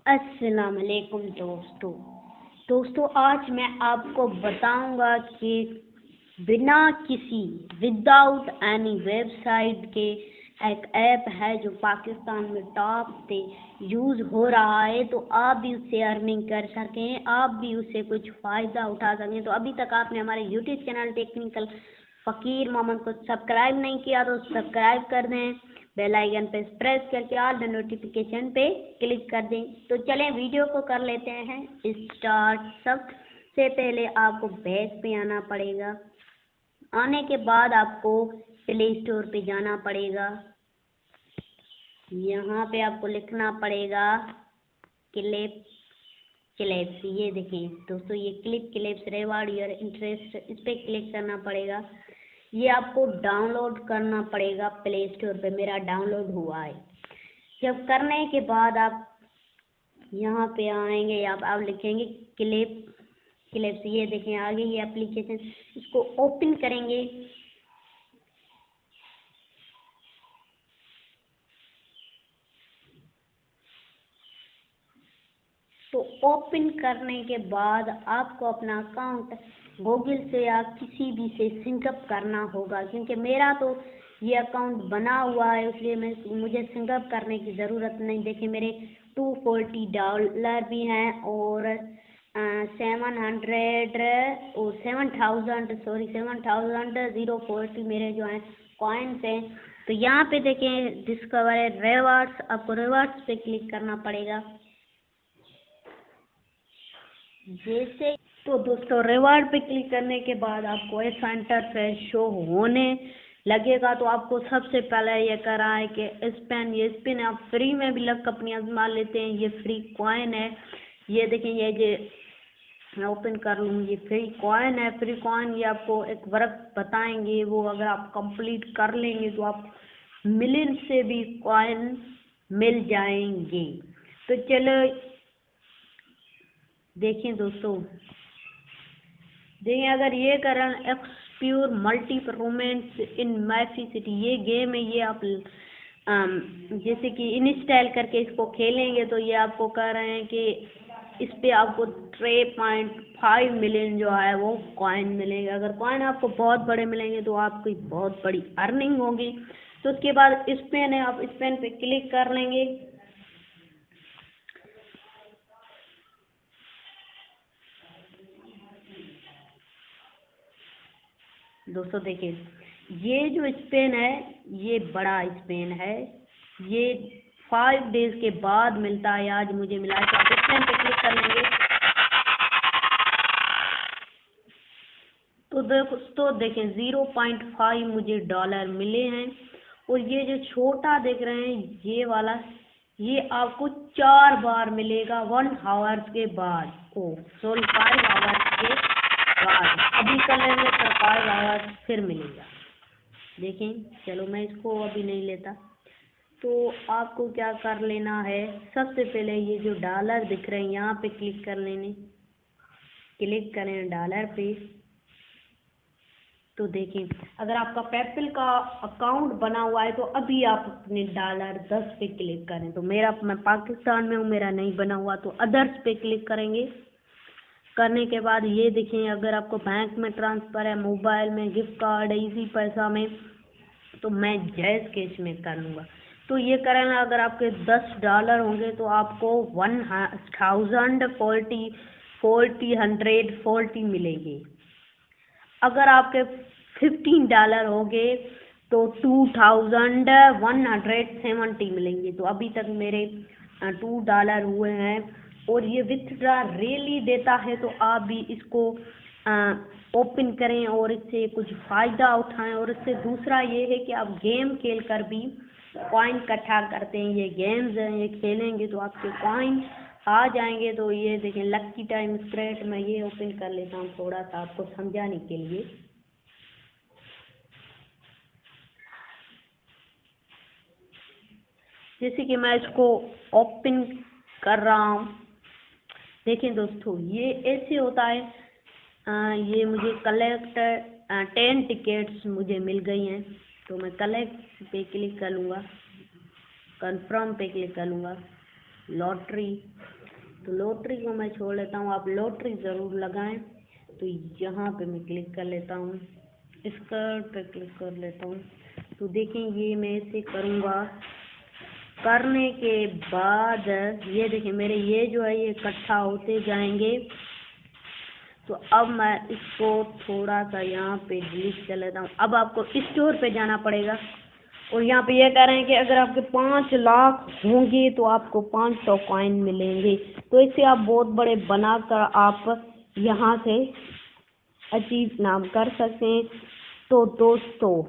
अस्सलाम वालेकुम दोस्तों आज मैं आपको बताऊंगा कि विदाउट एनी वेबसाइट के एक ऐप है जो पाकिस्तान में टॉप पे यूज़ हो रहा है, तो आप भी उससे अर्निंग कर सकें, आप भी उससे कुछ फ़ायदा उठा सकें। तो अभी तक आपने हमारे यूट्यूब चैनल टेक्निकल फ़कीर मोहम्मद को सब्सक्राइब नहीं किया तो सब्सक्राइब कर दें, बेल आइकन पे प्रेस करके ऑल नोटिफिकेशन पे क्लिक कर दें। तो चलें वीडियो को कर लेते हैं स्टार्ट। सबसे पहले आपको बैक पे आना पड़ेगा। आने के बाद आपको प्ले स्टोर पे जाना पड़ेगा। यहाँ पे आपको लिखना पड़ेगा क्लिप्स। ये देखें दोस्तों, ये क्लिप्स रिवार्ड योर इंटरेस्ट, इस पर क्लिक करना पड़ेगा। ये आपको डाउनलोड करना पड़ेगा प्ले स्टोर पे। मेरा डाउनलोड हुआ है। जब करने के बाद आप यहाँ पे आएंगे, आप लिखेंगे क्लिप्स। ये देखें आगे ये एप्लीकेशन, इसको ओपन करेंगे। तो ओपन करने के बाद आपको अपना अकाउंट गूगल से या किसी भी से सिंकअप करना होगा, क्योंकि मेरा तो ये अकाउंट बना हुआ है, इसलिए मुझे सिंकअप करने की ज़रूरत नहीं। देखिए मेरे $240 भी हैं और 7,040 मेरे जो हैं कॉइन्स हैं। तो यहाँ पे देखें डिस्कवर रिवार्ड्स, आपको रिवार्ड्स पे क्लिक करना पड़ेगा। जैसे तो दोस्तों रिवार्ड पे क्लिक करने के बाद आपको ऐसा इंटरफेस शो होने लगेगा। तो आपको सबसे पहले ये करा है कि स्पिन आप फ्री में भी लक अपनी आजमा लेते हैं। ये फ्री कॉइन है। ये देखें, ये जो मैं ओपन कर लूँ, ये फ्री कॉइन है। फ्री कॉइन ये आपको एक वर्क बताएंगे, वो अगर आप कंप्लीट कर लेंगे तो आप मिलियन से भी कॉइन मिल जाएंगे। तो चलो देखें दोस्तों, देखिए अगर ये करन एक्सप्योर मल्टी परफॉर्मेंस इन मैफी सिटी, ये गेम है, ये आप जैसे कि इंस्टॉल करके इसको खेलेंगे तो ये आपको कह रहे हैं कि इस पे आपको 3.5 मिलियन जो है वो कॉइन मिलेगा। अगर कॉइन आपको बहुत बड़े मिलेंगे तो आपकी बहुत बड़ी अर्निंग होगी। तो उसके बाद स्पेन है, आप स्पेन पे क्लिक कर लेंगे। दोस्तों देखिए, ये जो स्पेन है ये बड़ा स्पेन है, ये 5 डेज के बाद मिलता है। आज मुझे मिला है, तो आप स्पेन पे क्लिक कर लेंगे। तो दोस्तों देखें 0.5 मुझे डॉलर मिले हैं। और ये जो छोटा देख रहे हैं ये वाला, ये आपको 4 बार मिलेगा 1 आवर्स के बाद। 5 आवर्स के बाद अभी कर लेंगे तो 5 आवर्स फिर मिलेगा। देखें चलो मैं इसको अभी नहीं लेता। तो आपको क्या कर लेना है, सबसे पहले ये जो डॉलर दिख रहे हैं यहाँ पे क्लिक कर लेने, क्लिक करें डॉलर पे। तो देखें अगर आपका पेपल का अकाउंट बना हुआ है तो अभी आप अपने $10 पे क्लिक करें। तो मैं पाकिस्तान में हूँ, मेरा नहीं बना हुआ, तो अदर्स पे क्लिक करेंगे। करने के बाद ये देखें अगर आपको बैंक में ट्रांसफ़र है, मोबाइल में, गिफ्ट कार्ड, इजी पैसा में, तो मैं जैज़ कैश में कर लूँगा। तो ये करना अगर आपके $10 होंगे तो आपको 1,140 मिलेंगे। अगर आपके $15 होंगे तो 2,170 मिलेंगे। तो अभी तक मेरे $2 हुए हैं। और ये विथड्रा रियली देता है, तो आप भी इसको ओपन करें और इससे कुछ फ़ायदा उठाएं। और इससे दूसरा ये है कि आप गेम खेल कर भी कॉइन इकट्ठा करते हैं। ये गेम्स हैं, ये खेलेंगे तो आपके कॉइन आ जाएंगे। तो ये देखें लक्की टाइम स्क्रेच, मैं ये ओपन कर लेता हूँ थोड़ा सा आपको समझाने के लिए। जैसे कि मैं इसको ओपन कर रहा हूँ, देखें दोस्तों ये ऐसे होता है। ये मुझे कलेक्ट 10 टिकट्स मुझे मिल गई हैं। तो मैं कलेक्ट पे क्लिक कर लूँगा, कन्फर्म पे क्लिक कर लूँगा, लॉटरी तो लॉटरी को मैं छोड़ लेता हूँ, आप लॉटरी ज़रूर लगाएं। तो यहाँ पे मैं क्लिक कर लेता हूँ, स्कर्ट पे क्लिक कर लेता हूँ। तो देखें ये मैं इसे करूँगा, करने के बाद ये देखें मेरे ये जो है ये इकट्ठा होते जाएंगे। तो अब मैं इसको थोड़ा सा यहाँ पे डिलीट कर लेता हूँ। अब आपको स्टोर पे जाना पड़ेगा और यहाँ पे ये कह रहे हैं कि अगर आपके 5 लाख होंगे तो आपको 500 कॉइन मिलेंगे। तो इसे आप बहुत बड़े बनाकर आप यहाँ से अचीव नाम कर सकते हैं। तो दोस्तों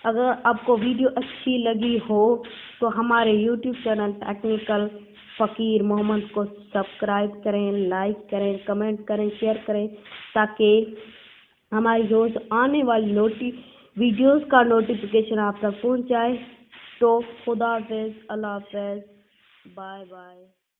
अगर आपको वीडियो अच्छी लगी हो तो हमारे यूट्यूब चैनल टेक्निकल फ़कीर मोहम्मद को सब्सक्राइब करें, लाइक करें, कमेंट करें, शेयर करें, ताकि हमारी रोज़ आने वाली वीडियोस का नोटिफिकेशन आप तक पहुंच जाए। तो खुदा हाफिज़, अल्लाह हाफिज़, बाय बाय।